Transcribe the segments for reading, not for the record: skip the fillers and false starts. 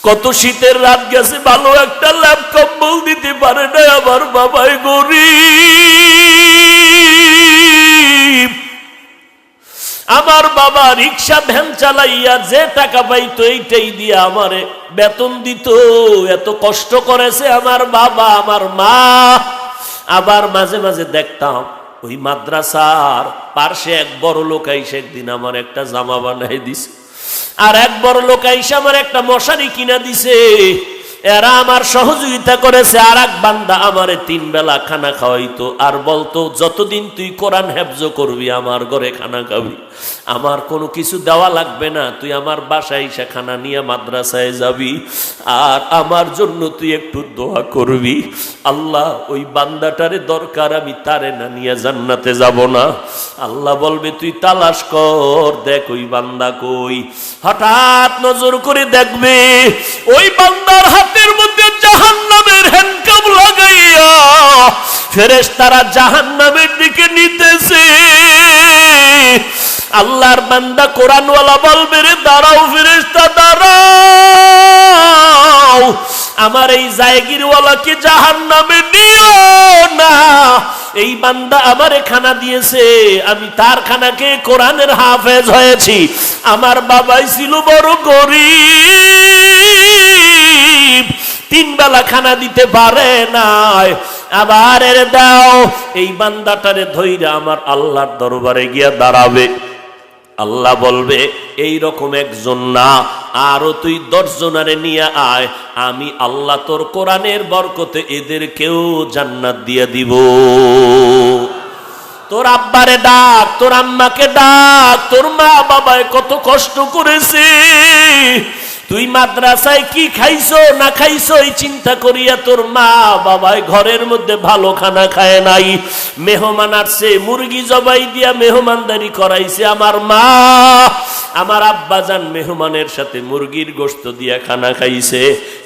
কত শীতের রাত গেছে, ভালো একটা ল্যাপ কম্বল দিতে পারে না আমার বাবাই গরিব। আমার বাবা রিক্সা ভ্যান চালাইয়া যে টাকা পাইতো এইটাই দিয়ে আমারে বেতন দিত। এত কষ্ট করেছে আমার বাবা আমার মা। আবার মাঝে মাঝে দেখতাম ওই মাদ্রাসার পার্শ্বে এক বড় লোক আইসে একদিন আমার একটা জামা বানাই দিছে, আর এক বড় লোক আইসে আমার একটা মশারি কিনা দিছে। এরা আমার সহযোগিতা করেছে। আর এক বান্দা আমারে 3 বেলা খানা খাওয়াইতো, আর বলতো যতদিন তুই কোরআন হেফজ করবি আমার ঘরে খানা খাবি, আমার কোনো কিছু দেওয়া লাগবে না, তুই আমার বাসায় এসে খানা নিয়ে মাদ্রাসায় যাবি, আর আমার জন্য তুই একটু দোয়া করবি। আল্লাহ ওই বান্দাটারে দরকার, আমি তারে না নিয়ে জান্নাতে যাব না। আল্লাহ বলবে তুই তালাশ কর, দেখ ওই বান্দা কই। হঠাৎ নজর করে দেখবে ওই বান্দার হাতের মধ্যে জাহান্নামের হ্যান্ডকাপ লাগাইয়া ফেরেশতারা জাহান্নামের দিকে নিতেছে। আল্লাহর বান্দা কোরআনওয়ালা বলবে রে দাঁড়াও ফেরেশতা দাঁড়াও, আমার এই জায়গিরওয়ালাকে জাহান্নামে নিও না। এই বান্দা আমারে খানা দিয়েছে, আমি তার খানাকে কোরআনের হাফেজ হয়েছি। আমার বাবাই ছিল বড় গরিব, 3 বেলা খানা দিতে পারে না। আবার এর দাও, এই বান্দাটারে ধইরা আমার আল্লাহর দরবারে গিয়া দাঁড়াবে। আল্লাহ বলবে এই রকম একজন না, আরো তুই 10 জনারে নিয়ে আয়, আমি আল্লাহ তোর কোরআনের বরকতে এদেরকেও জান্নাত দিয়ে দিব। তোর আব্বারে ডাক, তোর আম্মাকে ডাক, তোর মা বাবায় কত কষ্ট করেছে, তুই মাদ্রাসায় কি খাইছো না খাইছো এই চিন্তা করিয়া তোর মা বাবায় ঘরের মধ্যে ভালো খানা খায় নাই। মেহমান আসছে, মুরগি জবাই দিয়া মেহমানদারি করাইছে আমার মা, আমার আব্বা জান মেহমানের সাথে মুরগির গোশত দিয়া খানা খাইছে,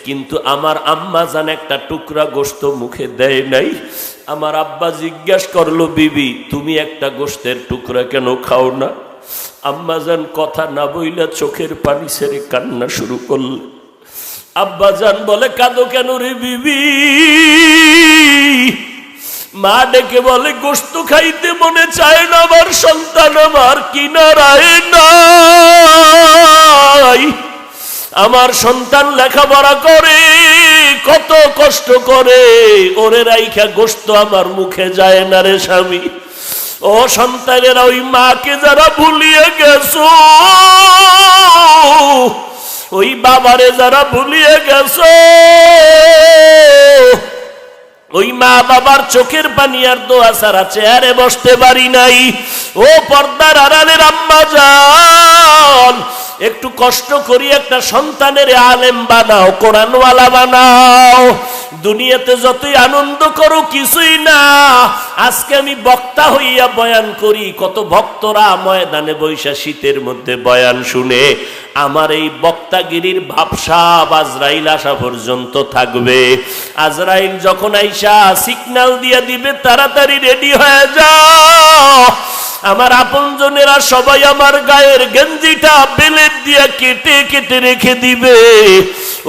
কিন্তু আমার আম্মা জান একটা টুকরা গোশত মুখে দেয় নাই। আমার আব্বা জিজ্ঞাসা করলো, বিবি তুমি একটা গোশতের টুকরা কেন খাও না? আম্মাজান কথা না বইলা চোখের পানি ছেড়ে কান্না শুরু করলে। আব্বাজান বলে কাঁদো কেন রে বিবি? মা ডেকে বলে গোশত খাইতে মনে চায় না, আমার সন্তান আমার কিনারায় নাই, আমার সন্তান লেখাপড়া করে কত কষ্ট করে, ওরে রাইখা গোশত আমার মুখে যায় না রে স্বামী। ও সন্তানেরা, ওই মাকে যারা ভুলিয়ে গেছো, ওই বাবারে যারা ভুলিয়ে গেছো, ওই মা বাবার চোখের পানি আর দোয়া ছাড়া চেয়ারে বসতে পারি নাই। ও পর্দার আড়ালের আম্মা জান, একটু কষ্ট করি একটা সন্তানের আলেম বানাও, কোরআনওয়ালা বানাও। দুনিয়াতে যতই আনন্দ করো কিছুই না। আজকে আমি বক্তা হইয়া বয়ান করি, কত ভক্তরা ময়দানে বৈশা শীতের মধ্যে বয়ান শুনে আমার এই বক্তাগিরির ভাবসাব আজরাইল আসা পর্যন্ত থাকবে। আজরাইল যখন আইসা সিগন্যাল দিয়া দিবে তাড়াতাড়ি রেডি হয়ে যাও। আমার আপনজনেরা সবাই আমার গায়ের গেঞ্জিটা বেলেট দিয়া কেটে কেটে রেখে দিবে।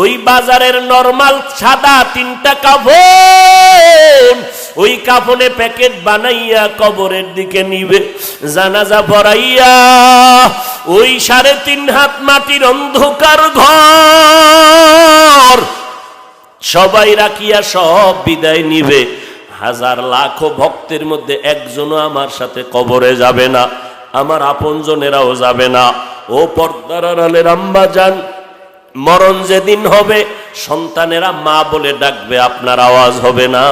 ওই বাজারের নরমাল সাদা 3টা কাফন, ওই কাফনে প্যাকেট বানাইয়া কবরের দিকে নিবে। জানাজা পড়াইয়া ওই 3.5 হাত মাটির অন্ধকার ঘর সবাই রাখিয়া সব বিদায় নিবে। 1000 লাখ ভক্তের মধ্যে একজনও আমার সাথে কবরে যাবে না, আমার আপনজনেরাও যাবে না। ও পর্দার আড়ালের আম্মা জান, মরণ যেদিন হবে সন্তানেরা মা বলে ডাকবে, আপনার আওয়াজ হবে না।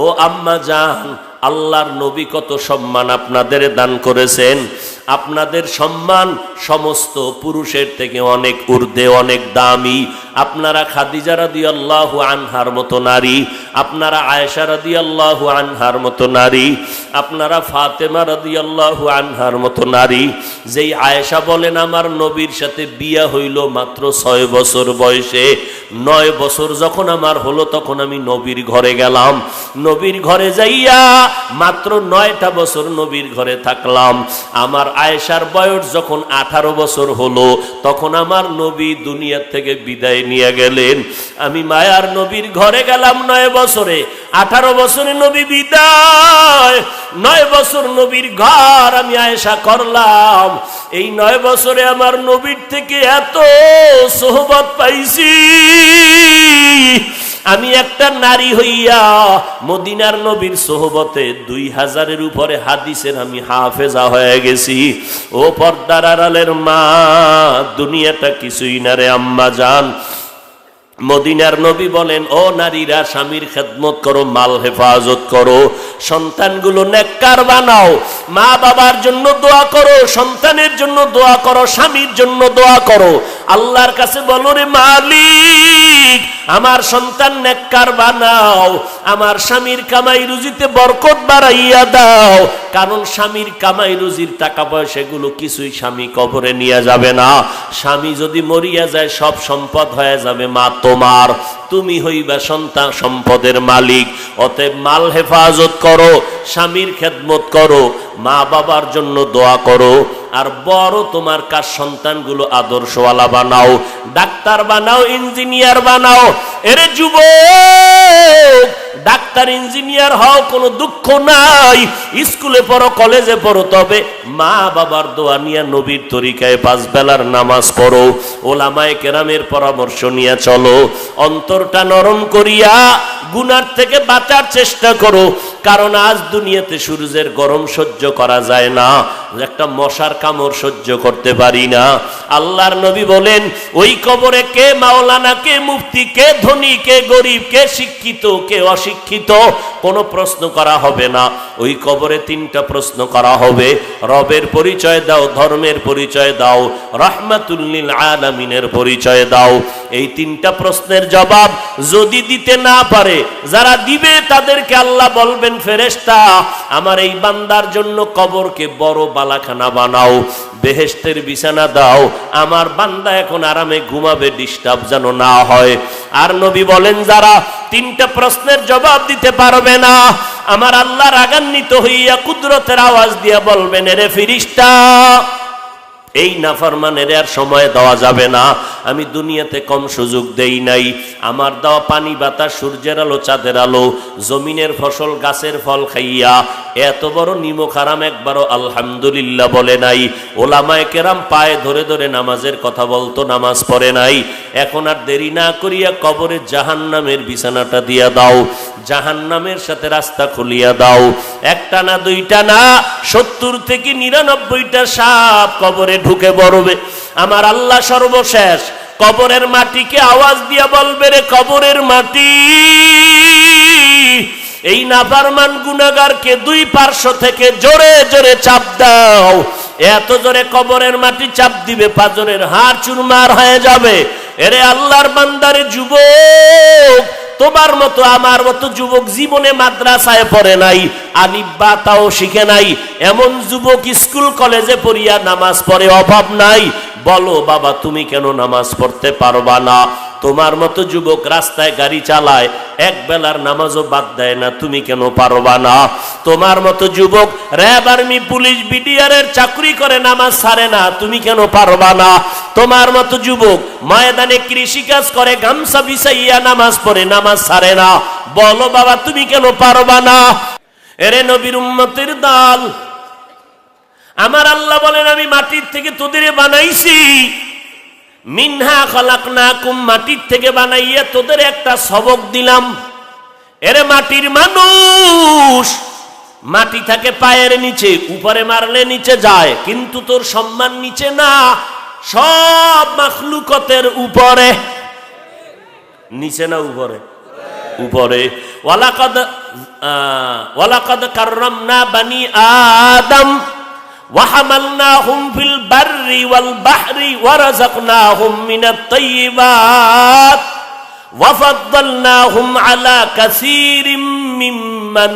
ও আম্মা জান, আল্লাহর নবী কত সম্মান আপনাদের দান করেছেন। আপনাদের সম্মান সমস্ত পুরুষের থেকে অনেক ঊর্ধ্বে, অনেক দামি। আপনারা খাদিজা রাদিয়াল্লাহু আনহার মতো নারী, আপনারা আয়েশা রাদিয়াল্লাহু আনহার মতো নারী, আপনারা ফাতেমা রাদিয়াল্লাহু আনহার মতো নারী। যেই আয়েশা বলেন আমার নবীর সাথে বিয়ে হইল মাত্র 6 বছর বয়সে, 9 বছর যখন আমার হলো তখন আমি নবীর ঘরে গেলাম। নবীর ঘরে যাইয়া মাত্র 9টা বছর নবীর ঘরে থাকলাম। আমার আয়েশার বয়স যখন 18 বছর হলো তখন আমার নবী দুনিয়া থেকে বিদায় নিয়ে গেলেন। আমি মায়ার নবীর ঘরে গেলাম 9 বছরে, 18 বছরে নবী বিদায়, 9 বছর নবীর ঘর আমি আয়েশা করলাম। এই 9 বছরে আমার নবীর থেকে এত সোহবত পাইছি, আমি একটা নারী হইয়া মদিনার নবীর সোহবতে 2000-এর উপরে হাদিসের আমি হাফেজা হয়ে গেছি। ও পর্দার আড়ালের মা, দুনিয়াটা কিছুই না রে আম্মা জান। মদিনার নবী বলেন, ও নারীরা স্বামীর খেদমত করো, মাল হেফাজত করো, সন্তানগুলো নেককার বানাও, মা বাবার জন্য দোয়া করো, সন্তানের জন্য দোয়া করো, স্বামীর জন্য দোয়া করো। আল্লাহর কাছে বলো, রে মালিক আমার সন্তান নেককার বানাও, আমার স্বামীর কামাই রুজিতে বরকত বাড়াইয়া দাও। কারণ স্বামীর কামাই রুজির টাকা পয়সাগুলো কিছুই স্বামী কবরে নিয়ে যাবে না। স্বামী যদি মরিয়া যায় সব সম্পদ হয়ে যাবে মা তোমার, তুমি হইবা সন্তান সম্পদের মালিক। অতএব মাল হেফাজত করো, স্বামীর খেদমত করো, মা বাবার জন্য দোয়া করো, আর বড় তোমার কাজ সন্তানগুলো আদর্শওয়ালা বানাও, ডাক্তার বানাও, ইঞ্জিনিয়ার বানাও। এরে যুবক, ডাক্তার ইঞ্জিনিয়ার হও, কোনো দুঃখ নাই, স্কুলে পড়ো, কলেজে পড়ো, তবে মা বাবার দোয়া নিয়ে নবীর তরিকায় 5 বেলার নামাজ পড়ো, ওলামায়ে কেরামের পরামর্শ নিয়ে চলো, অন্তরটা নরম করিয়া গুনার থেকে বাঁচার চেষ্টা করো। কারণ আজ দুনিয়াতে সূর্যের গরম সহ্য করা যায় না, একটা মশার কামড় সহ্য করতে পারি না। আল্লাহর নবী বলেন, ওই কবরে কে মাওলানা, কে মুফতি, কে ধনী, কে গরিব, কে শিক্ষিত, কে অশিক্ষিত, কোনো প্রশ্ন করা হবে না। ওই কবরে 3টা প্রশ্ন করা হবে। রবের পরিচয় দাও, ধর্মের পরিচয় দাও, রাহমাতুল লিল আলামিনের পরিচয় দাও। এই 3টা প্রশ্নের জবাব যদি দিতে না পারে, যারা দিবে তাদেরকে আল্লাহ বলবেন, ফেরেশতা আমার এই বান্দার জন্য কবরকে বড় বালাখানা বানাও, বেহেশতের বিছানা দাও, আমার বান্দা এখন আরামে ঘুমাবে, ডিস্টার্ব যেন না হয়। আর নবী বলেন, যারা 3টা প্রশ্নের জবাব দিতে পারবে না, আমার আল্লাহ রাগান্বিত হইয়া কুদরতের আওয়াজ দিয়া বলবেন, এরে ফেরেশতা এই নাফরমানের আর সময় দেওয়া যাবে না। আমি দুনিয়াতে কম সুযোগ দেই নাই। আমার দেওয়া পানি, বাতাস, সূর্যের আলো, চাঁদের আলো, জমিনের ফসল, গাছের ফল খাইয়া এত বড় নিমক হারাম একবারও আলহামদুলিল্লাহ বলে নাই। ওলামায়ে কেরাম পায়ে ধরে ধরে নামাজের কথা বলতো, নামাজ পড়ে নাই। এখন আর দেরি না করিয়া কবরে জাহান্নামের বিছানাটা দিয়া দাও, জাহান্নামের সাথে রাস্তা খুলিয়া দাও। 1টা না 2টা না, 70 থেকে 99টা সাপ কবরে ঢুকে পড়বে। আমার আল্লাহ সর্বশেষ কবরের মাটিকে আওয়াজ দিয়া বলবে, রে কবরের মাটি, এই নাফরমান গুনাহগারকে 2 পার্শ্ব থেকে জোরে জোরে চাপ দাও। এত জোরে কবরের মাটি চাপ দিবে, পাজরের হাড় চুরমার হয়ে যাবে। এরে আল্লাহর বান্দারে যুবক, তোমার মতো আমার মতো যুবক জীবনে মাদ্রাসায় পড়ে নাই, আলিফ বা তাও শিখে নাই, এমন যুবক স্কুল কলেজে পড়িয়া নামাজ পড়ে অভাব নাই। বলো বাবা, তুমি কেন নামাজ পড়তে পারবা না? তোমার মতো যুবক রাস্তায় গাড়ি চালায়, 1 বেলার নামাজও বাদ দেয় না, তুমি কেন পারবা না? তোমার মতো যুবক র্যাব, আর্মি, পুলিশ, বিডিআরের চাকরি করে, নামাজ ছাড়ে না, তুমি কেন পারবা না? তোমার মতো যুবক ময়দানে কৃষিকাজ করে, গামছা বিছাইয়া নামাজ পড়ে, নামাজ ছাড়ে না, বলো বাবা তুমি কেন পারবা না? এরে নবীর উম্মতের দল, আমার আল্লাহ বলেন, আমি মাটির থেকে তোদের বানাইছি, মিনহা খালাকনাকুম, মাটির থেকে বানাইয়া তোদের একটা সবক দিলাম। এরে মাটির মানুষ, মাটি থাকে পায়ের নিচে, উপরে মারলে নিচে যায়, কিন্তু তোর সম্মান নিচে না, সব মাখলুকতের উপরে। নিচে না উপরে? উপরে। ওয়ালাকাদ কাররামনা বানি আদম وحملناهم في البر والبحر ورزقناهم من الطيبات وفضلناهم على كثير ممن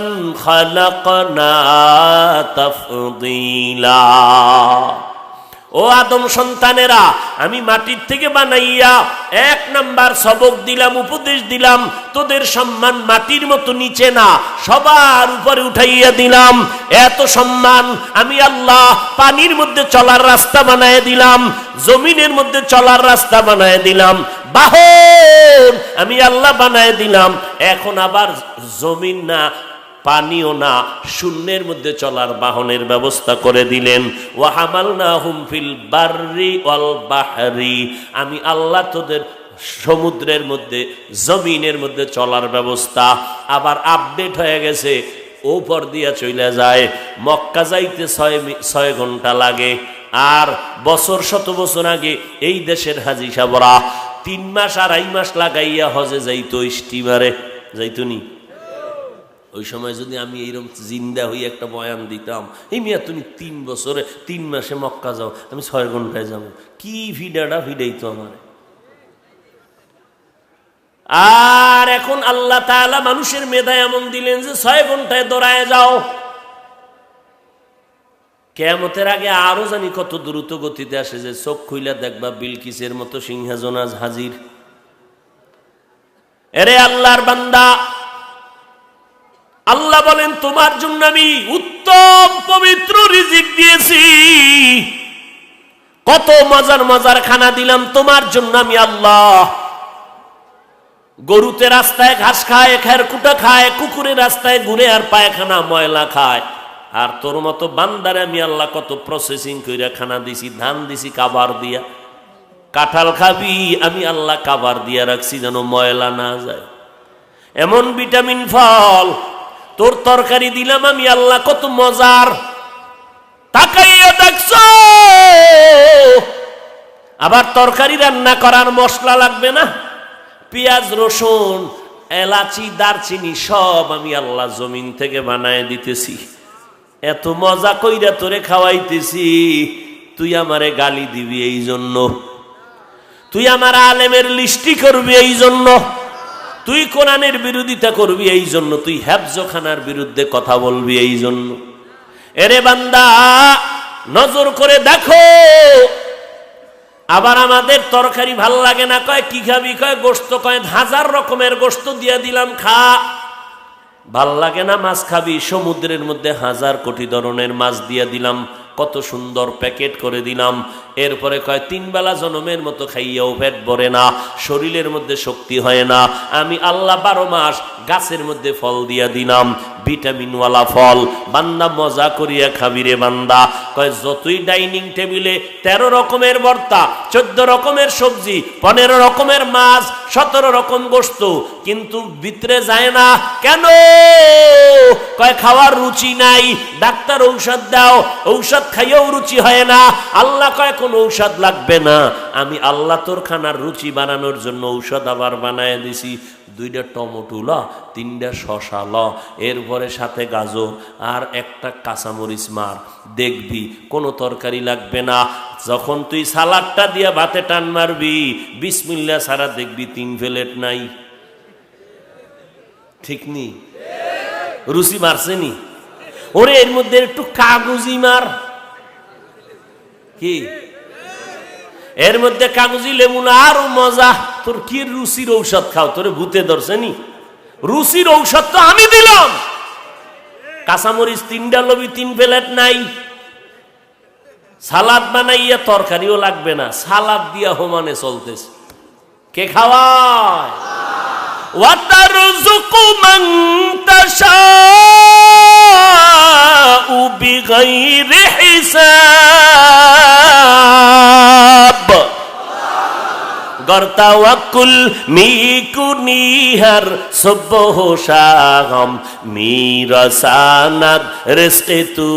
خلقنا تفضيلا। ও আদম সন্তানেরা, আমি মাটির থেকে বানাইয়া 1 নাম্বার সবক দিলাম, উপদেশ দিলাম, তোদের সম্মান মাটির মতো নিচে না, সবার উপরে উঠাইয়া দিলাম। এত সম্মান আমি আল্লাহ পানির মধ্যে চলার রাস্তা বানায় দিলাম, জমিনের মধ্যে চলার রাস্তা বানায় দিলাম, বাহন আমি আল্লাহ বানায় দিলাম। এখন আবার জমিন না, পানিও না, শূন্যের মধ্যে চলার বাহনের ব্যবস্থা করে দিলেন। ওয়া হামালনাহুম ফিল বাররি ওয়াল বাহরি, আমি আল্লাহ তোদের সমুদ্রের মধ্যে, জমিনের মধ্যে চলার ব্যবস্থা আবার আপডেট হয়ে গেছে। ওপর দিয়া চলে যায়, মক্কা যাইতে 6 ঘন্টা লাগে। আর বছর শত বছর আগে এই দেশের হাজি সাহেবরা 3 মাস 2.5 মাস লাগাইয়া হজে যাইতো, স্টিমারে যাইতো নি। ওই সময় যদি আমি এইরকম জিন্দা হয়ে একটা বয়ান দিতাম, এই মিয়া তুমি 3 বছরে 3 মাসে মক্কা যাও, আমি 6 ঘন্টায় যাবো, কি ভিডাটা ভিডাইতো আমার। আর এখন আল্লাহ তাআলা মানুষের মেধা এমন দিলেন যে 6 ঘন্টায় দৌড়ায় যাও। কিয়ামতের আগে আরো জানি কত দ্রুত গতিতে আসে, যে চোখ খুইলা দেখবা বিলকিসের মতো সিংহাসন আজ হাজির। এরে আল্লাহর বান্দা, আল্লাহ বলেন তোমার জন্য আমি উত্তম পবিত্র রিজিক দিয়েছি, কত মজার মজার খানা দিলাম তোমার জন্য আমি আল্লাহ। গরুতে রাস্তায় ঘাস খায়, খেরকুটা খায়, কুকুরের রাস্তায় ঘুরে আর পায়খানা ময়লা খায়। আর তোর মতো বান্দারে আমি আল্লাহ কত প্রসেসিং কইরা খানা দিছি, ধান দিছি কাবার দিয়া। কাঁঠাল খাবি, আমি আল্লাহ কাবার দিয়া রাখছি যেন ময়লা না যায়। এমন ভিটামিন ফল তোর তরকারি দিলাম আমি আল্লাহ, কত মজার। তাকাইয়া দেখছো, আবার তরকারি রান্না করার মশলা লাগবে না, পেঁয়াজ রসুন এলাচি দারচিনি সব আমি আল্লাহ জমিন থেকে বানায় দিতেছি। এত মজা কইরা তোরে খাওয়াইতেছি, তুই আমারে গালি দিবি এই জন্য, তুই আমার আলেমের লিস্টি করবি এই জন্য, তুই কোরআনের বিরোধিতা করবি এই জন্য, তুই হেফজখানার বিরুদ্ধে কথা বলবি এই জন্য। এরে বান্দা নজর করে দেখো, আবার আমাদের তরকারি ভাল লাগে না, কয় কি খাবি, কয় গোশত, কয় 1000 রকমের গোশত দিয়া দিলাম খা। ভাল লাগে না মাছ খাবি, সমুদ্রের মধ্যে 1000 কোটি ধরনের মাছ দিয়া দিলাম, কত সুন্দর প্যাকেট করে দিলাম। এরপরে কয় 3 বেলা জনমের মতো খাইয়াও পেট ভরে না, শরীরের মধ্যে শক্তি হয় না। আমি আল্লাহ 12 মাস গাছের মধ্যে ফল দিয়া দিলাম, ভিটামিনওয়ালা ফল। বান্দা মজা করিয়া খাবি রে বান্দা। কয় যতই ডাইনিং টেবিলে 13 রকমের ভর্তা, 14 রকমের সবজি, 15 রকমের মাছ, 17 রকম গোশত, কিন্তু ভিতরে যায় না কেন? কয় খাওয়ার রুচি নাই, ডাক্তার ঔষধ দাও, ঔষধ খাইয়েও রুচি হয় না। আল্লাহ কয় কোন ঔষধ লাগবে না, আমি আল্লাহ তোর খানার রুচি বানানোর জন্য ঔষধ আবার বানায় দিছি। 2টা টমেটো ল, 3টা শশা ল, এরপরে সাথে গাজর আর একটা কাঁচামরিচ মার, দেখবি কোনো তরকারি লাগবে না। যখন তুই সালাডটা দিয়া ভাতে টান মারবি, বিসমিল্লাহ ছাড়া দেখবি 3 প্লেট নাই। ঠিক নি? রুচি মারছে নি? ওরে এর মধ্যে একটু কাগজি মার, কি এর মধ্যে কাগজি লেবু না, আরো মজা। তোর কি রুচির ঔষধ খাও, তোরে ভূতে ধরছে নি? রুচির ঔষধ তো আমি দিলাম। কাঁচামরিচ 3টা লবি, 3 প্লেট নাই। সালাদ বানাইয়া তরকারিও লাগবে না, সালাদ দিয়া হোমানে চলতেছে। কে খাওয়ায়? ওয়াতারযুকু মান তাশাউ বিগাইরি হিসাব। গর্তাওয়াকুল মিকুনিহার সুবহ শাগম মিরাসানাত রিজকে তু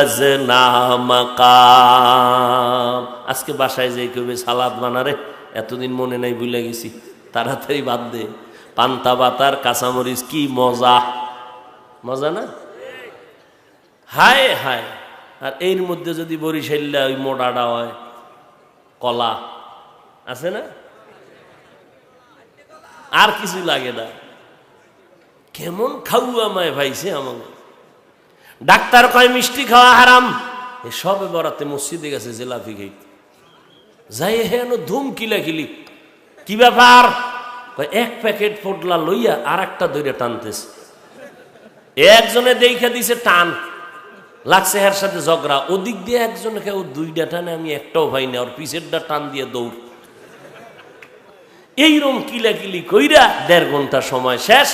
আজনা মাকাম। আজকে বাসায় যাই কবে সালাদ বানারে, এতদিন মনে নাই, ভুলে গেছি, তাড়াতাড়ি বাদ দে। পান্তা বাতার কাঁচামরিচ কি মজা, মজা না? হায় হায়। আর এর মধ্যে যদি বরিশাল্লা ওই মোটাটা হয়, কলা আছে না, আর কিছু লাগে না। কেমন খাওয়া মায় ভাইছে আমাকে। ডাক্তার কয় মিষ্টি খাওয়া হারাম, সবে বরাতে মসজিদে গেছে জিলাপি খাইতে, যাই হেন ধুম কিলাকিলি, কি ব্যাপার? এক প্যাকেট পোটলা লইয়া আর একটা দইরা টানতেছে। একজনে দেখা দিছে টান লাগছে, এর সাথে ঝগড়া, ওদিক দিয়ে একজনে কেউ দুইটা টানে, আমি একটাও ভাই না, ওর পিছেরটা টান দিয়ে দৌড়। এইরকম কিলাকিলি কইরা 1.5 ঘন্টা সময় শেষ,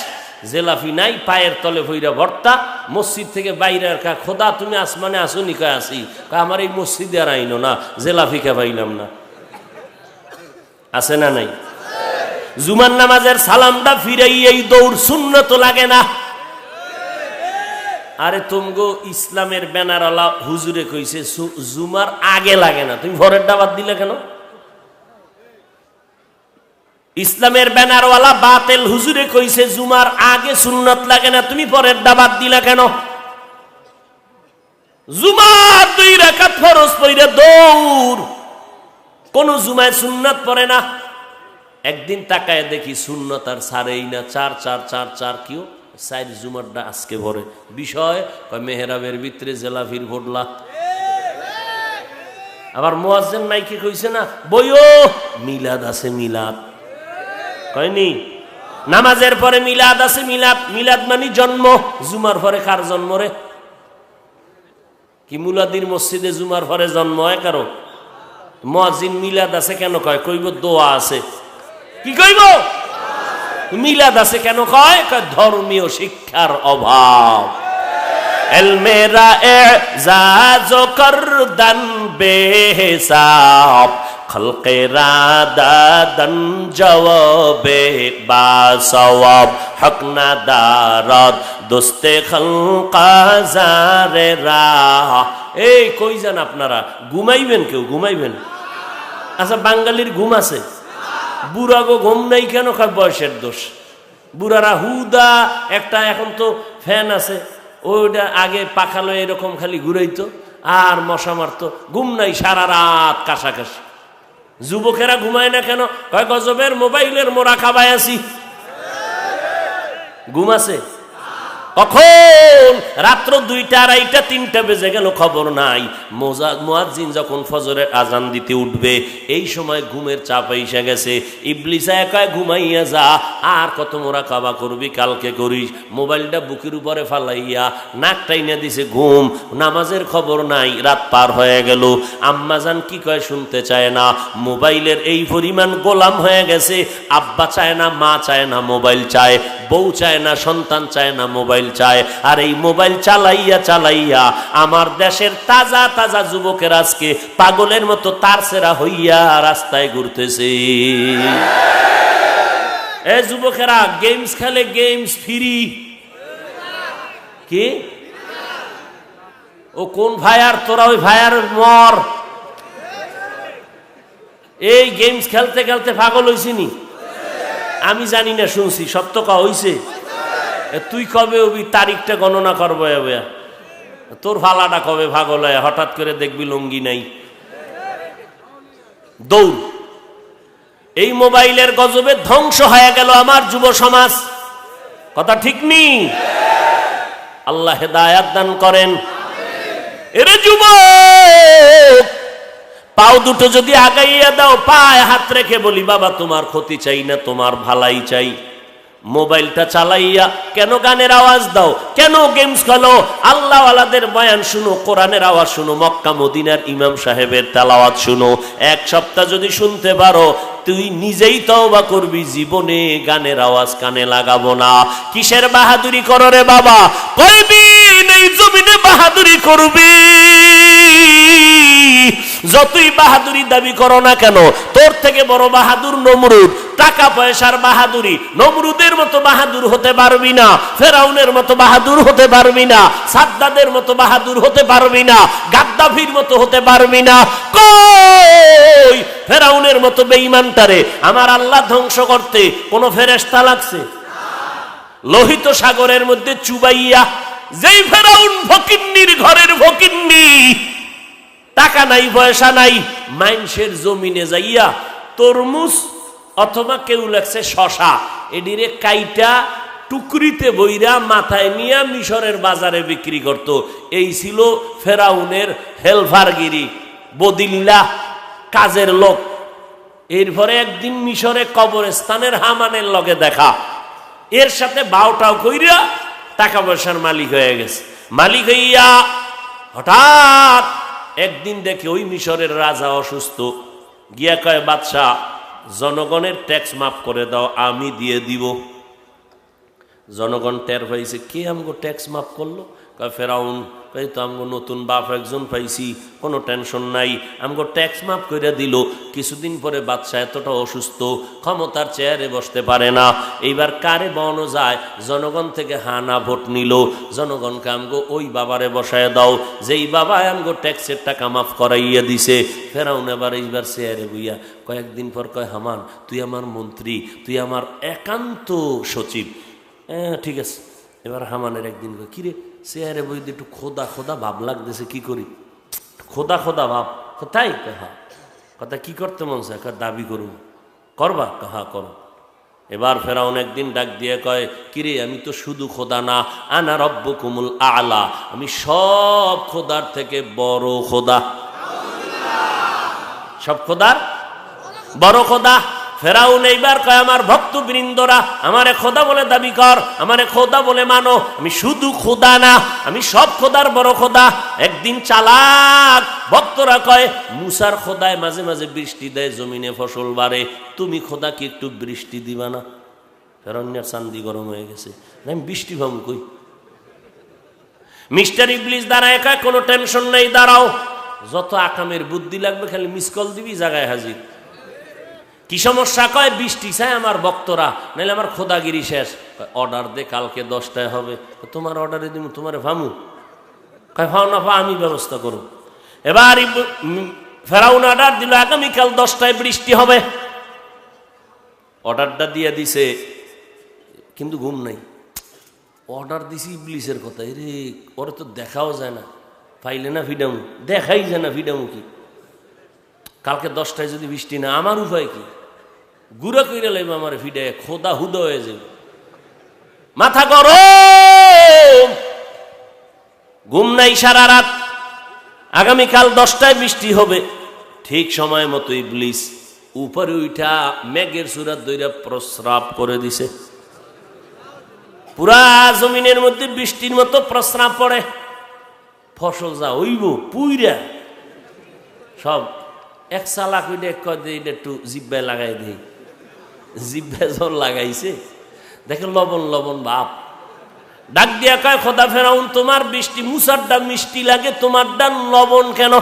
জেলাফি নাই, পায়ের তলে ভইরা ভর্তা। মসজিদ থেকে বাইরে কা, খোদা তুমি আসমানে আসুনি? কয় আসি। আমার এই মসজিদে আর আইনো না, জেলাফি কে পাইলাম না। আছে না নাই? জুমার নামাজের সালামটা ফিরাই এই দৌড়, সুন্নত লাগে না? আরে তুমগো ইসলামের ব্যানারওয়ালা হুজুরে কইছে জুমার আগে লাগে না, তুমি ভোরের ডাবাত দিলে কেন? ইসলামের ব্যানারওয়ালা বাতেল হুজুরে কইছে জুমার আগে সুন্নত লাগে না, তুমি পরের ডাবাত দিলা কেন? জুমার 2 রাকাত ফরজ পড়ে দৌড়, কোন জুমায় সুন্নত পড়ে না। একদিন তাকায় দেখি সুন্নত আর ছাড়েই না, 4 4 4 4 কিও 4 জুমারটা আজকে ভরে। বিষয় মেহরাবের ভিতরে জেলাফির ঘটলা। আবার মুয়াজ্জিন মাইকে কইছে না, বইও মিলাদ আছে, মিলাদ কয়নি? নামাজের পরে মিলাদ আছে, মিলাদ। মিলাদ মানে জন্ম। জুমার পরে কার জন্ম রে? কি মুলাদির মসজিদে জুমার পরে জন্ম হয় কারো? মুয়াজ্জিন মিলাদ আছে কেন কয়? কইব দোয়া আছে। কি কইব? মিলাদ আছে কেন কয়? ধর্মীয় শিক্ষার অভাব। এলমেরা এজাজ করদান বেহিসাব, খলকেরা দাদন জওয়াবে বাসওয়াব, হক না দারদ দোস্তে খলকা জারে রাহ। এই কই যান আপনারা? ঘুমাইবেন? কেউ ঘুমাইবেন? আচ্ছা, বাঙালির ঘুম আছে? বুড়াগো ঘুম নাই কেন? কয় বয়সের দোষ। বুড়ারা হুদা একটা, এখন তো ফ্যান আছে, ওইটা আগে পাখা লয়ে এরকম খালি ঘুরাইতো আর মশা মারতো, ঘুম নাই, সারা রাত কাশাকাশি। যুবকেরা ঘুমায় না কেন? কয় গজবের মোবাইলের মোরা খাবায় আছি। ঘুম আছে কখন? রাত্র 2টা 2:30 3টা বেজে গেল, খবর নাই। মুয়াজ্জিন যখন ফজরের আজান দিতে উঠবে, এই সময় ঘুমের চাপ এসে গেছে। ইবলিসা কয় ঘুমাইয়া যা, আর কত মোরা কাবা করবি, কালকে করিস। মোবাইলটা বুকের উপরে ফালাইয়া নাক টাইনা দিছে ঘুম, নামাজের খবর নাই। রাত পার হয়ে গেল, আম্মাজান কি কয় শুনতে চায় না। মোবাইলের এই পরিমাণ গোলাম হয়ে গেছে, আব্বা চায় না, মা চায় না, মোবাইল চায়। বউ চায় না, সন্তান চায় না, মোবাইল চায়। আর এই মোবাইল চালাইয়া চালাইয়া আমার দেশের তাজা তাজা যুবকের আজকে পাগলের মতো তারছেরা হইয়া রাস্তায় ঘুরতেছে। এ যুবকেরা গেমস খেলে, গেমস ফ্রি। কি ও কোন ভাইয়ার? তোরা ওই ভাইয়ার মর। এই গেমস খেলতে খেলতে পাগল হইছিনি? আমি জানি না, শুনছি। সত্য কা হইছে? তুই কবে হবি? তারিখটা গণনা করবো। তোর ফালাটা কবে পাগল হয়? হঠাৎ করে দেখবি লঙ্গি নাই। দৌড়। এই মোবাইলের গজবে ধ্বংস হয়ে গেল আমার যুব সমাজ। কথা ঠিক নি? আল্লাহ হেদায়াত দান করেন। এরে যুবক, পাও দুটো যদি আগাইয়া দাও, পায়ে হাত রেখে বলি বাবা তোমার ক্ষতি চাই না, তোমার ভালাই চাই। মোবাইলটা চালাইয়া কেন গানের আওয়াজ দাও? কেন গেমস খেলো? আল্লাহওয়ালাদের বয়ান শুনো, কোরআনের আওয়াজ শুনো, মক্কা মদিনার ইমাম সাহেবের তেলাওয়াত শুনো। 1 সপ্তাহ যদি শুনতে পারো, তুই নিজেই তওবা করবি, জীবনে গানের আওয়াজ কানে লাগাবো না। কিসের বাহাদুরি করো রে বাবা? কয়দিন এই জমিনে বাহাদুরি করবি? যতই বাহাদুরি দাবি করো না কেন, তোর থেকে বড় বাহাদুর নমরুদ। টাকা পয়সার বাহাদুরি, নমরুদের মতো বাহাদুর হতে পারবি না, ফেরাউনের মতো বাহাদুর হতে পারবি না, সাদ্দাদের মতো বাহাদুর হতে পারবি না, গাদ্দাফির মতো হতে পারবি না। কই ফেরাউনের মতো বেঈমানটারে আমার আল্লাহ ধ্বংস করতে কোন ফেরেশতা লাগছে? লোহিত সাগরের মধ্যে চুবাইয়া যেই ফেরাউন ফকিন্নির ঘরের ফকিন্নি, টাকা নাই পয়সা নাই, মানুষের জমিনে যাইয়া তরমুজ অথবা কেউ লাগছে শশা, এডিরে কাইটা টুকরিতে বইরা মাথায় নিয়ে মিশরের বাজারে বিক্রি করত। এই ছিল ফেরাউনের হেলফারগিরি, বদিল্লা, কাজের লোক। এরপরে একদিন মিশরে কবরস্থানের হামানের লগে দেখা, এর সাথে বাউটাও কইরা টাকা পয়সার মালিক হয়ে গেছে। মালিক হইয়া হঠাৎ একদিন দেখে ওই মিশরের রাজা অসুস্থ, গিয়া কয়, বাদশাহ জনগণের ট্যাক্স মাফ করে দাও, আমি দিয়ে দিব। জনগণ টের পাইছে, কে আমগো ট্যাক্স মাফ করলো? কয় ফেরাউন। কই তো আমগো নতুন বাপ একজন পাইছি, কোনো টেনশন নাই, আমগো ট্যাক্স মাফ করে দিল। কিছুদিন পরে বাদশাহ এতটা অসুস্থ, ক্ষমতার চেয়ারে বসতে পারে না। এইবার কারে বনো যায়? জনগণ থেকে হানা ভোট নিল, জনগণকে আমগো ওই বাবারে বসায় দাও, যেই বাবা আমগো ট্যাক্সের টাকা মাফ করাইয়া দিছে। ফেরাউন এইবার চেয়ারে বইয়া কয়েকদিন পর কয়, হামান তুই আমার মন্ত্রী, তুই আমার একান্ত সচিব। ঠিক আছে। এবার হামানের একদিন কয়, কিরে চেয়ারে বই একটু খোদা খোদা ভাব লাগতেছে, কি করি? খোদা খোদা ভাব। তাই হা কথা কি করতে মন চায়? দাবি করুন, করবা? হা করো। এবার ফেরাউন একদিন ডাক দিয়ে কয়, কিরে আমি তো শুধু খোদা না, আনা রব্বুকুমুল আলা, আমি সব খোদার থেকে বড় খোদা, সব খোদার বড় খোদা। ফেরাউন এইবার কয়, আমার ভক্তবৃন্দরা আমারে খোদা বলে দাবি কর, আমারে খোদা বলে মানো, আমি শুধু খোদা না, আমি সব খোদার বড় খোদা। একদিন চালাক ভক্তরা কয়, মুসার খোদায় মাঝে মাঝে বৃষ্টি দেয়, জমিনে ফসল বাড়ে, তুমি খোদা কি একটু বৃষ্টি দিবা না? ফেরাউনের চান্দি গরম হয়ে গেছে, আমি বৃষ্টি ভাম কই? মিস্টার ইবলিস দাঁড়ায় কয়, কোনো টেনশন নেই, দাঁড়াও, যত আকামের বুদ্ধি লাগবে খালি মিস কল দিবি, জায়গায় হাজির। কি সমস্যা? কয় বৃষ্টি চাই আমার ভক্তরা, নাহলে আমার খোদাগিরি শেষ। অর্ডার দে, কালকে 10টায় হবে। তোমার অর্ডারে দিব, তোমার ভামু? কয় ভাও না, আমি ব্যবস্থা করব। এবার ফেরাউন অর্ডার দিল, আগামীকাল 10টায় বৃষ্টি হবে। অর্ডারটা দিয়ে দিছে, কিন্তু ঘুম নাই। অর্ডার দিছি ইবলিসের কথা, রে ওরে তো দেখাও যায় না, পাইলে না ফিডামু, দেখাই যায় না ফিডামু কি? কালকে 10টায় যদি বৃষ্টি না, আমার উপায় কি? গুড়া কইরা লাইব আমার ফিডায়, খোদা হুদা হয়ে যাবে, মাথা গরম, ঘুম নাই সারা রাত। আগামীকাল 10টায় বৃষ্টি হবে। ঠিক সময় মতো ইবলিস উপরে উঠা মেঘের সুরাত দইরা প্রস্রাব করে দিছে। পুরা জমিনের মধ্যে বৃষ্টির মতো প্রস্রাব পড়ে, ফসল যা হইব পুইরা সব এক চালাক একটু জিব্বায় লাগাই দিই। জিব্বায় জল লাগাইছে, দেখে লবণ লবণ ভাব। ডাক দিয়া কয়, খোদা ফেরাউন, তোমার বৃষ্টি মুসার ডাল মিষ্টি লাগে, তোমার ডাল লবণ কেন?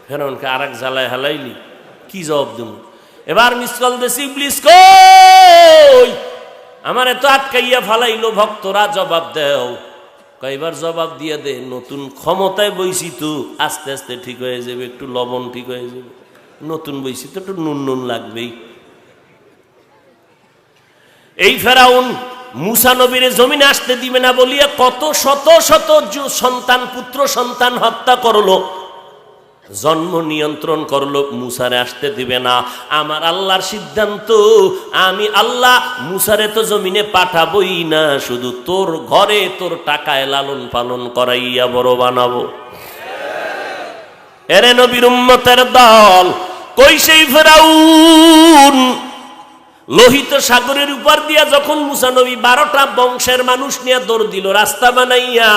ফেরাউনকে আর এক জ্বালায় হালাইলি, কি জবাব দেব? এবার মিসকল দেশি, ইবলিস কই, আমার এত আটকাইয়া ফালাইলো, ভক্তরা জবাব দেও। কয়বার জবাব দিয়ে দে, নতুন ক্ষমতায় বইছি তো, আস্তে আস্তে ঠিক হয়ে যাবে, একটু লবণ ঠিক হয়ে যাবে, নতুন বইছি তো একটু নুন নুন লাগবেই। এই ফেরাউন মুসা নবীরে জমিনে আসতে দিবে না বলিয়া কত শত শত সন্তান, পুত্র সন্তান হত্যা করলো, জন্ম নিয়ন্ত্রণ করলো, মুসারে আসতে দিবে না। আমার আল্লাহর সিদ্ধান্ত, আমি আল্লাহ মুসারে তো জমিনে পাঠাবই না, শুধু তোর ঘরে তোর টাকায় লালন পালন করাইয়া বড় বানাবো। এরে নবীর উম্মতের দল, কই সেই ফেরাউন? লোহিত সাগরের উপর দিয়া যখন মুসা নবী 12টা বংশের মানুষ নিয়ে দৌড় দিল, রাস্তা বানাইয়া,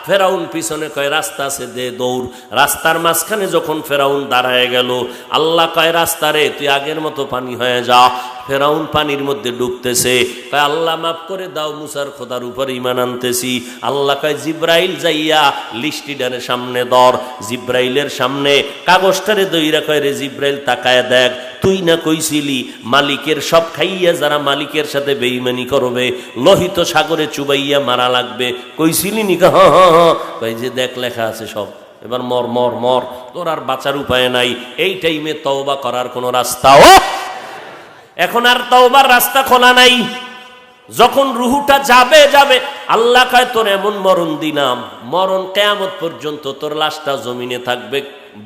ফেরাউন পিছনে কয় রাস্তা আছে, দে দৌড়। রাস্তার মাঝখানে যখন ফেরাউন দাঁড়ায় গেল, আল্লাহ কয়, রাস্তারে তুই আগের মতো পানি হয়ে যা। ফেরাউন পানির মধ্যে ডুবতেছে, কয় আল্লাহ মাফ করে দাও, মুসার খোদার উপর ঈমান আনতেছি। আল্লাহ কয়, জিব্রাইল যাইয়া লিস্টিডারে সামনে ধর। জিব্রাইলের সামনে কাগজটারে দইরা কয়, রে জিব্রাইল তাকায় দেখ, তুই না কইছিলি মালিকের সব খাইয়া যারা মালিকের সাথে বেঈমানি করবে লোহিত সাগরে চুবাইয়া মারা লাগবে, কইছিলি নি? কই যে দেখ লেখা আছে সব, এবার মর মর মর, তোর আর বাঁচার উপায় নাই। এই টাইমে তওবা করার কোনো রাস্তাও এখন আর তওবার রাস্তা খোলা নাই। যখন রুহুটা যাবে যাবে, আল্লাহ কয় তোর এমন মরণ দিলাম, মরণ কিয়ামত পর্যন্ত তোর লাশটা জমিনে থাকবে,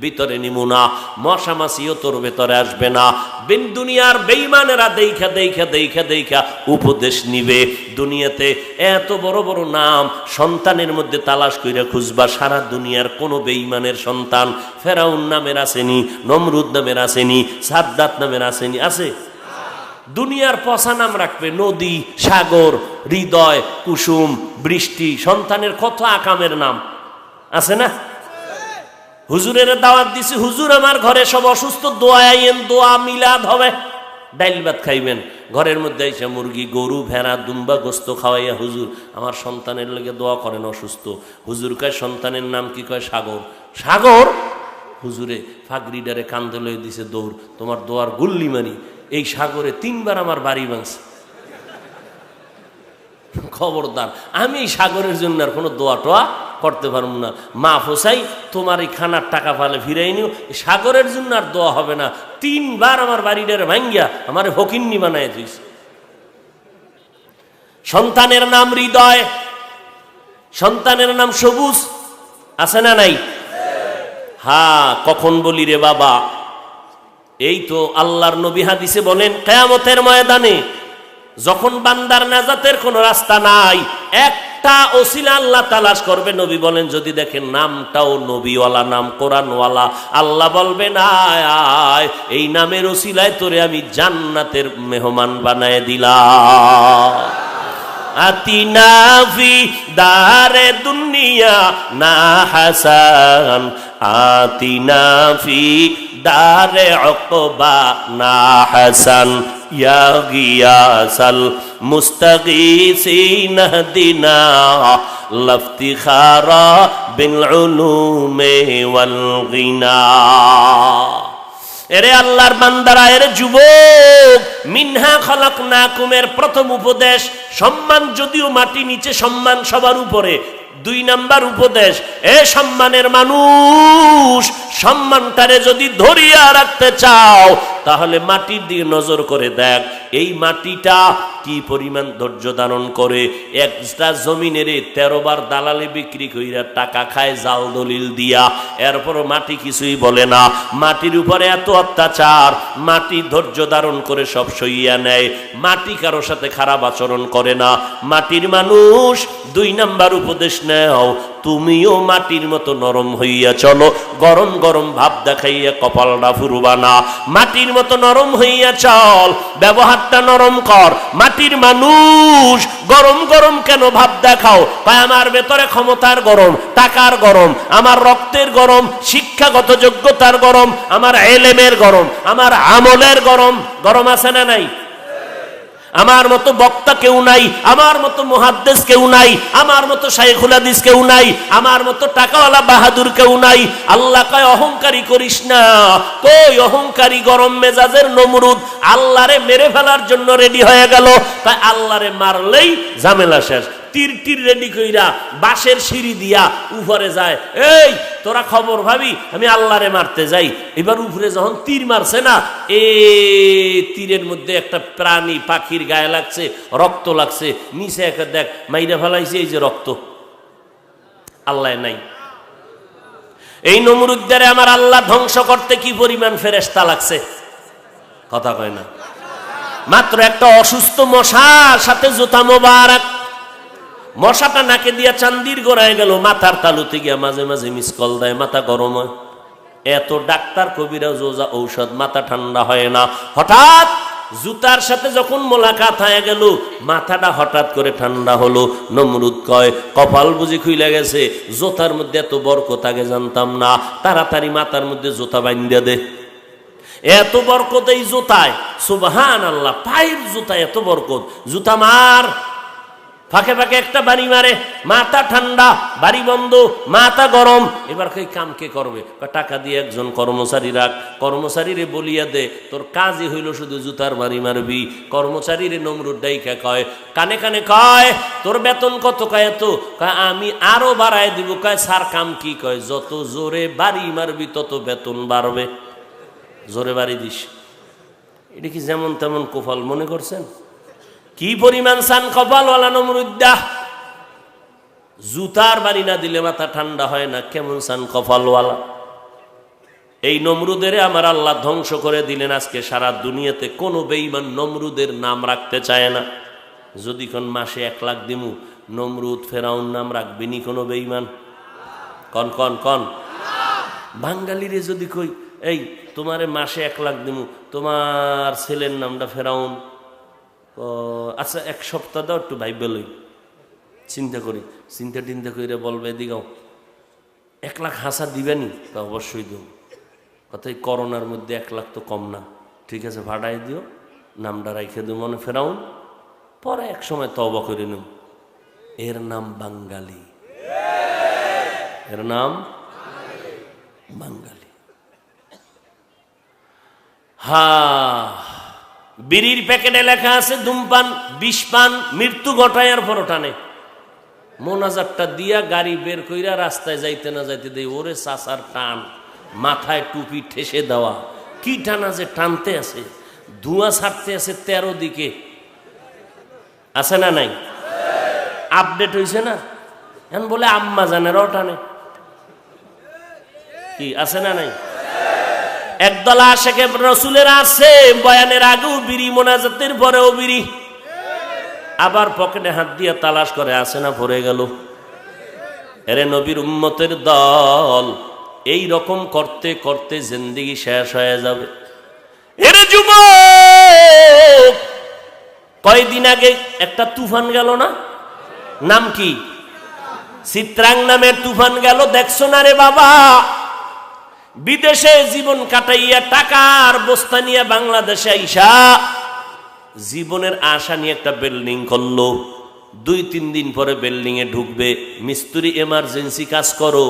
ভিতরে নিমু না, মশা মাছিও তোর ভেতরে আসবে না। দুনিয়ার বেঈমানেরা দেখা দেখা দেখা দেখা উপদেশ নিবে। দুনিয়াতে এত বড় বড় নাম সন্তানের মধ্যে তালাশ কইরা খুঁজবা, সারা দুনিয়ার কোনো বেঈমানের সন্তান ফেরাউন নামের আসেনি, নমরুদ নামের আসেনি, সাদ্দাত নামের আসেনি? আছে? দুনিয়ার পচা নাম রাখবে, নদী, সাগর, হৃদয়, কুসুম, বৃষ্টি, সন্তানের কত আকামের নাম আছে না? হুজুরের দাওয়াত দিছি, হুজুর আমার ঘরে সব অসুস্থ, দোয়া আইয়েন, দোয়া মিলাদ হবে, ডাইল ভাত খাইবেন। ঘরের মধ্যে এসে মুরগি, গরু, ভেড়া, দুম্বা গোস্ত খাওয়াইয়া, হুজুর আমার সন্তানের লগে দোয়া করেন, অসুস্থ। হুজুর কয় সন্তানের নাম কি? কয় সাগর। সাগর? হুজুরে ফাগরিডারে কান্দে লয়ে দিছে দৌড়, তোমার দোয়ার গুল্লি মারি, এই সাগরে 3 বার আমার বাড়ি ভাঙছে। খবরদার, আমি এই সাগরের জন্য আর কোনো দোয়া টোয়া করতে পারবো না। মা ফোসাই তোমার এই খানার টাকা পালে ফিরাই নিও, সাগরের জন্য আর দোয়া হবে না। 3 বার আমার বাড়িটারে ভাঙ্গিয়া আমার ফকিন্নি বানায় দিয়েছে। সন্তানের নাম হৃদয়, সন্তানের নাম সবুজ, আছে না নাই? হ্যাঁ, কখন বলি রে বাবা, এই তো আল্লাহর নবী হাদিসে বলেন, কিয়ামতের ময়দানে যখন বান্দার নাজাতের কোনো রাস্তা নাই, একটা ওসিলা আল্লাহ তালাশ করবে। নবী বলেন, যদি দেখেন নামটাও নবীওয়ালা নাম, কোরআনওয়ালা, আল্লাহ বলবেন আয় এই নামের ওসিলায় তোরে আমি জান্নাতের মেহমান বানায় দিলাম। আতিনা ফি দারে দুনিয়া না হাসান, আতিনা ফি দারে উকবা না হাসান, ইয়া গিয়াসাল মুস্তাগীসিন হদিনা লাফতিখারা বিল উলুমে ওয়াল গিনা। এরে আল্লাহর বান্দারা, এরে যুবক, মিনহা খলাকনাকুমের প্রথম উপদেশ সম্মান। যদিও মাটি নিচে, সম্মান সবার উপরে। 2 নাম্বার উপদেশ, এ সম্মানের মানুষ, সম্মানটারে যদি ধরিয়া রাখতে চাও তাহলে মাটির দিকে নজর করে দেখ, এই মাটিটা কি পরিমাণ ধৈর্য ধারণ করে। একটা জমিনের 13 বার দালালি বিক্রি কইরা টাকা খায় জাল দলিল দিয়া, এরপরও মাটি কিছুই বলে না। মাটির উপরে এত অত্যাচার, মাটি ধৈর্য ধারণ করে সব সইয়া নেয়। মাটি কারোর সাথে খারাপ আচরণ করে না। মাটির মানুষ 2 নাম্বার উপদেশ নেও, তুমিও মাটির মতো নরম হইয়া চলো। গরম গরম ভাব দেখাইয়া কপালটা ফুরবা না, মাটির মতো নরম হইয়া চল, ব্যবহারটা নরম কর। মাটির মানুষ গরম গরম কেন ভাব দেখাও? তাই আমার ভেতরে ক্ষমতার গরম, টাকার গরম, আমার রক্তের গরম, শিক্ষাগত যোগ্যতার গরম, আমার এলেমের গরম, আমার আমলের গরম। গরম আছে না নাই? আমার মতো বক্তা কেউ নাই, আমার মতো মুহাদ্দিস কেউ নাই, আমার মতো শাইখুল হাদিস কেউ নাই, আমার মতো টাকাওয়ালা বাহাদুর কেউ নাই। আল্লাহ কয় অহংকারী করিস না। কই অহংকারী গরম মেজাজের নমরুদ আল্লাহরে মেরে ফেলার জন্য রেডি হয়ে গেল। তাই আল্লাহরে মারলেই ঝামেলা শেষ। তীর তীর রেডি কইরা বাঁশের সিঁড়ি দিয়া উপরে যায়। এই তোরা খবর ভাবি আমি আল্লাহরে মারতে যাই। এবার উপরে যখন তীর মারছে না, এ তীরের মধ্যে একটা প্রাণী পাখির গায়ে লাগছে, রক্ত লাগছে, নিচে একটা দেখ মাইরা ফেলাইছে, এই যে রক্ত। আল্লাহ নাই। এই নমরুদ্দারে আমার আল্লাহ ধ্বংস করতে কি পরিমাণ ফেরেশতা লাগছে, কথা কয় না। মাত্র একটা অসুস্থ মশার সাথে জুতা মোবারক, মশাটা নাকে দিয়া চান্দির গোড়ায় গেল, মাথার তালুতে গিয়া মাঝে মাঝে মিস কল দেয়, মাথা গরম হয়। এত ডাক্তার কবিরাজ ওজা ঔষধ, মাথা ঠান্ডা হয় না। হঠাৎ জুতার সাথে যখন মোলাকাত হয়ে গেল, মাথাটা হঠাৎ করে ঠান্ডা হলো। নমরুদ কয় কপাল বুঝি খুইলা গেছে, জুতার মধ্যে এত বরকত আগে জানতাম না, তাড়াতাড়ি মাথার মধ্যে জুতা বাইন্ধা দে। এত বরকত এই জুতায়, সুবহানাল্লাহ। পায়ের জুতায় এত বরকত, জুতা মার, ফাঁকে ফাঁকে একটা বাড়ি মারে, মাথা ঠান্ডা, বাড়ি বন্ধ, মাথা গরম। এবার কই কাম কে করবে? টাকা দিয়ে একজন কর্মচারী রাখ, কর্মচারীরে বলিয়া দে, তোর কাজই হইল শুধু জুতার বাড়ি মারবি। কর্মচারীরে নমরুদ ডাইকা কয়, কানে কানে কয় তোর বেতন কত? কয় এত। কয় আমি আরো বাড়ায় দিব। কয় স্যার কাম কি? কয় যত জোরে বাড়ি মারবি তত বেতন বাড়বে, জোরে বাড়ি দিস। এটা কি যেমন তেমন কোফল মনে করছেন? কি পরিমাণ সান কপালওয়ালা নমরুদ্দা। জুতার বাড়ি না দিলে মাথা ঠান্ডা হয় না, কেমন সান কপালওয়ালা। এই নমরুদের আমার আল্লাহ ধ্বংস করে দিলেন। আজকে সারা দুনিয়াতে কোনো বেঈমান নমরুদের নাম রাখতে চায় না। যদি কোন মাসে 1 লাখ দিমু, নমরুদ ফেরাউন নাম রাখবিনি কোনো বেঈমান? কন কন কন। বাঙালিরে যদি কই এই তোমারে মাসে 1 লাখ দিমু, তোমার ছেলের নামটা ফেরাউন, আচ্ছা 1 সপ্তাহ দাও, একটু ভাইবে লই, চিন্তা করি, চিন্তা টিন্তা করে বলবে দিগাও 1 লাখ হাসা দিবেনি? তা অবশ্যই দেব। কথা এই করোনার মধ্যে 1 লাখ তো কম না, ঠিক আছে ভাড়াই দিও, নামটা রাইখে দিও মনে ফেরাউন, পরে এক সময় তওবা করে নিও। এর নাম বাঙালি, এর নাম বাঙালি। বিড়ির প্যাকেটে লেখা আছে ধূমপান বিষপান মৃত্যু ঘটায়, আর পরও টানে। মোনাজারটা দিয়া গাড়ি বের কইরা রাস্তায় যাইতে না যাইতে দেই, ওরে চাচার টান, মাথায় টুপি ঠেসে দেওয়া, কি টানা যে টানতে আছে, ধোঁয়া ছাড়তে আছে 13 দিকে, আছে না নাই? আপডেট হয়েছে না? এখন বলে আম্মা জানেরাও টানে, কি আছে না নাই? একদল আশেকে রসুলের আছে, বয়ানের আগেও বিড়ি, মোনাজাতের পরেও বিড়ি, আবার পকেটে হাত দিয়ে তালাশ করে, আছে না পড়ে গেল। এরে নবীর উম্মতের দল, এই রকম করতে করতে জিন্দেগি শেষ হয়ে যাবে। এরে যুবক, কয়দিন আগে একটা তুফান গেল না, নাম কি? চিত্রাং নামের তুফান গেল, দেখছো না রে বাবা? বিদেশে জীবন কাটাইয়া টাকার বস্তা নিয়ে বাংলাদেশে আইসা জীবনের আশা নিয়ে একটা বিল্ডিং করলো। 2-3 দিন পরে বিল্ডিং এ ঢুকবে, মিস্ত্রি এমার্জেন্সি কাজ করো,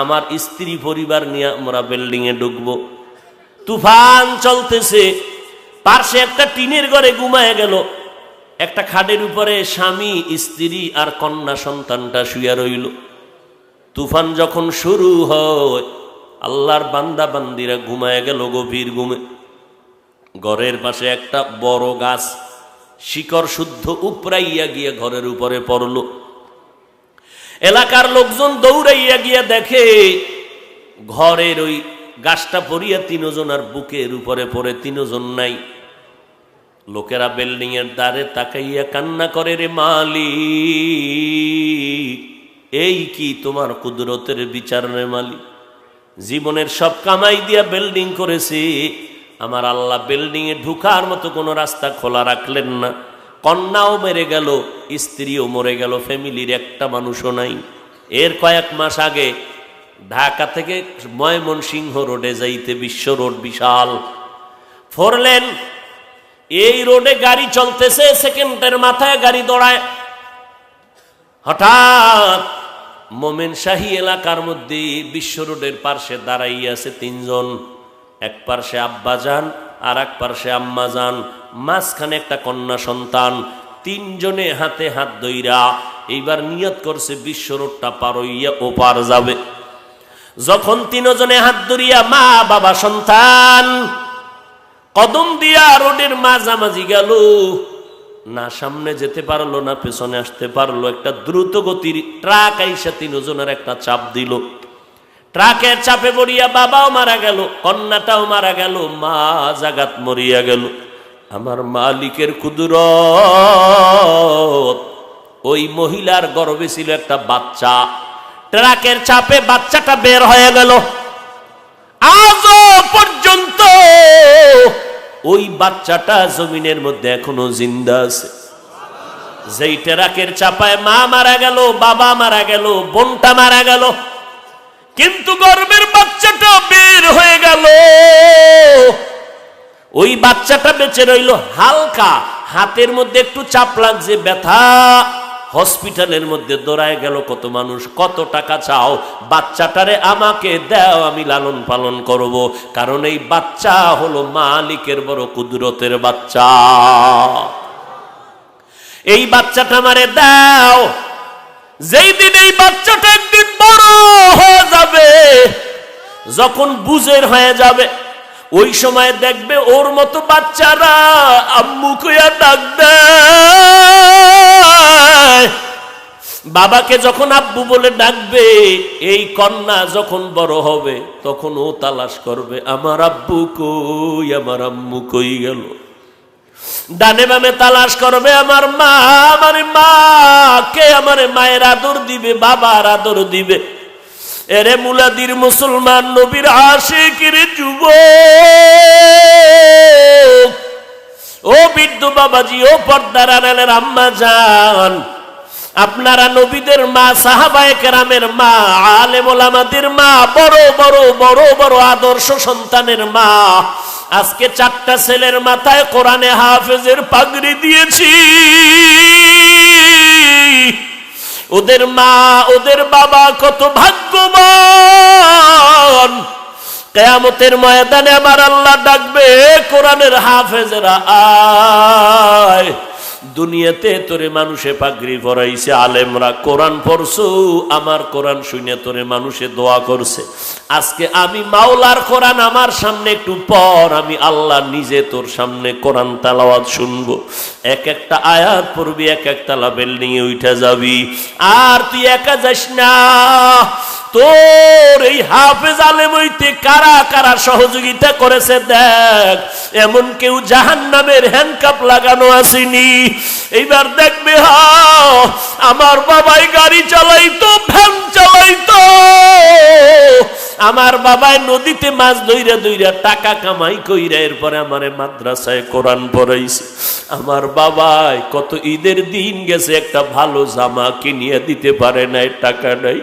আমার স্ত্রী পরিবার নিয়ে আমরা বিল্ডিং এ ঢুকবো। তুফান চলতেছে, পাশে একটা টিনের ঘরে ঘুমায় গেল, একটা খাটের উপরে স্বামী স্ত্রী আর কন্যা সন্তানটা শুয়ে রইল। তুফান যখন শুরু হয়, আল্লাহর বান্দা বান্দিরা ঘুমায় গেল গভীর ঘুমে। ঘরের পাশে একটা বড় গাছ শিকড় শুদ্ধ উপরাইয়া গিয়ে ঘরের উপরে পড়ল। এলাকার লোকজন দৌড়াইয়া গিয়া দেখে ঘরের ওই গাছটা পড়িয়া 3 জনের বুকের উপরে পড়ে, 3 জন নাই। লোকেরা বিল্ডিং এর দ্বারে তাকাইয়া কান্না করে, রে মালিক, এই কি তোমার কুদরতের বিচার রে মালিক? জীবনের সব কামাই দিয়া বিল্ডিং করেছে, আমার আল্লাহ বিল্ডিং এ ঢুকার মতো কোনো রাস্তা খোলা রাখলেন না। কন্যাও মেরে গেল, স্ত্রীও মরে গেল, ফ্যামিলির একটা মানুষও নাই। এর কয়েক মাস আগে ঢাকা থেকে ময়মনসিংহ রোডে যাইতে, বিশ্ব রোড বিশাল 4 লেন, এই রোডে গাড়ি চলতেছে, সেকেন্ডের মাথায় গাড়ি দৌড়ায়। হঠাৎ মোমেন শাহী এলাকার মধ্যে বিশ্ব রোডের পার্শ্বে দাঁড়াইয়া আছে 3 জন, এক পার্শ্বে আব্বাজান আর এক পার্শ্বে আম্মাজান, মাঝখানে একটা কন্যা সন্তান। 3 জনে হাতে হাত ধইরা এইবার নিয়ত করছে বিশ্ব রোডটা পার হইয়া ওপার যাবে। যখন 3 জনে হাত ধরিয়া মা বাবা সন্তান কদম দিয়া রোডের মাঝামাঝি গেল, না সামনে যেতে পারলো না পেছনে আসতে পারলো, একটা দ্রুত গতির ট্রাক আইসা 3 জনের একটা চাপ দিল। ট্রাকের চাপে পড়িয়া বাবাও মারা গেল, কন্যাটাও মারা গেল, মা জাগাত মরিয়া গেল। আমার মালিকের কুদরত, ওই মহিলার গর্ভে ছিল একটা বাচ্চা, ট্রাকের চাপে বাচ্চাটা বের হয়ে গেল। আজও পর্যন্ত ওই বাচ্চাটা জমিনের মধ্যে এখনো জিন্দা আছে। যেই ট্রাকের চাপায় মা মারা গেল, বাবা মারা গেল, বোনটা মারা গেল, কিন্তু গর্ভের বাচ্চাটা বের হয়ে গেল। ওই বাচ্চাটা বেঁচে রইল, হালকা হাতের মধ্যে একটু চাপ লাগছে, ব্যথা। হসপিটালের মধ্যে দৌড়ায় গেল কত মানুষ, কত টাকা চাও, বাচ্চাটারে আমাকে দাও, আমি লালন পালন করব, কারণ এই বাচ্চা হলো মালিকের বড় কুদরতের বাচ্চা। এই বাচ্চাটা আমারে দাও। যেই দিন এই বাচ্চাটা একদিন বড় হয়ে যাবে, যখন বুঝের হয়ে যাবে, ওই সময় দেখবে ওর মতো বাচ্চারা আম্মু কইয়া ডাক দেয়, বাবাকে যখন আব্বু বলে ডাকবে, এই কন্যা যখন বড় হবে তখন ও তালাশ করবে আমার আব্বু কই, আমার আম্মু কই গেল। ডানে বামে তালাশ করবে আমার মা, আমার মা কে আমারে মায়ের আদর দিবে, বাবার আদর দিবে। এরে মুলাদির মুসলমান নবীর আশিকের যুবক, ও বৃদ্ধ বাবাজি, ও পর্দার আড়ালের আম্মা জান, আপনারা নবীদের মা, সাহাবায়ে কেরামের মা, আলেম ওলামাদের মা, বড় বড় বড় বড় আদর্শ সন্তানের মা, আজকে 4টা ছেলের মাথায় কোরআনে হাফেজের পাগড়ি দিয়েছি। ওদের মা, ওদের বাবা কত ভাগ্যবান। কিয়ামতের ময়দানে আমার আল্লাহ ডাকবে, কোরআনের হাফেজেরা আয়, দুনিয়াতে তোরে মানুষে পাগড়ি পরাইছে, আলেমরা কোরআন পড়ছো, আমার কোরআন শুনে তোরে মানুষে দোয়া করছে। আজকে আমি মাওলার কোরআন আমার সামনে একটু পর, আমি আল্লাহ নিজে তোর সামনে কোরআন তেলাওয়াত শুনবো। এক একটা আয়াত পড়বি, এক একটা লাভেল নিয়ে উঠে যাবি। আর তুই একা যাস না, তোর এই হাফেজ আলেম হইতে কারা কারা সহযোগিতা করেছে দেখ। এমন কেউ জাহান্নামের হ্যান্ডকাপ লাগানো আসেনি। এইবার দেখবে, আমার বাবাই গাড়ি চালাইতো, ভ্যান চালাইতো, আমার বাবাই নদীতে মাছ ধইরা ধইরা টাকা কামাই কইরা এরপরে আমারে মাদ্রাসায় কোরআন পড়াইছে। আমার বাবাই কত ঈদের দিন গেছে, একটা ভালো জামা কিনিয়ে দিতে পারে নাই, টাকা নাই।